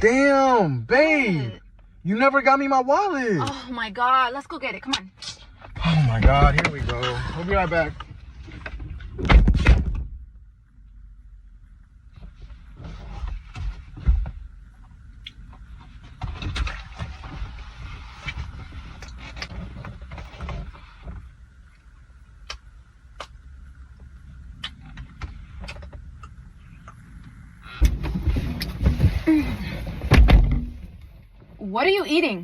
Damn, babe. You never got me my wallet. Oh my God, let's go get it. Come on. Oh my God, here we go. We'll be right back. What are you eating?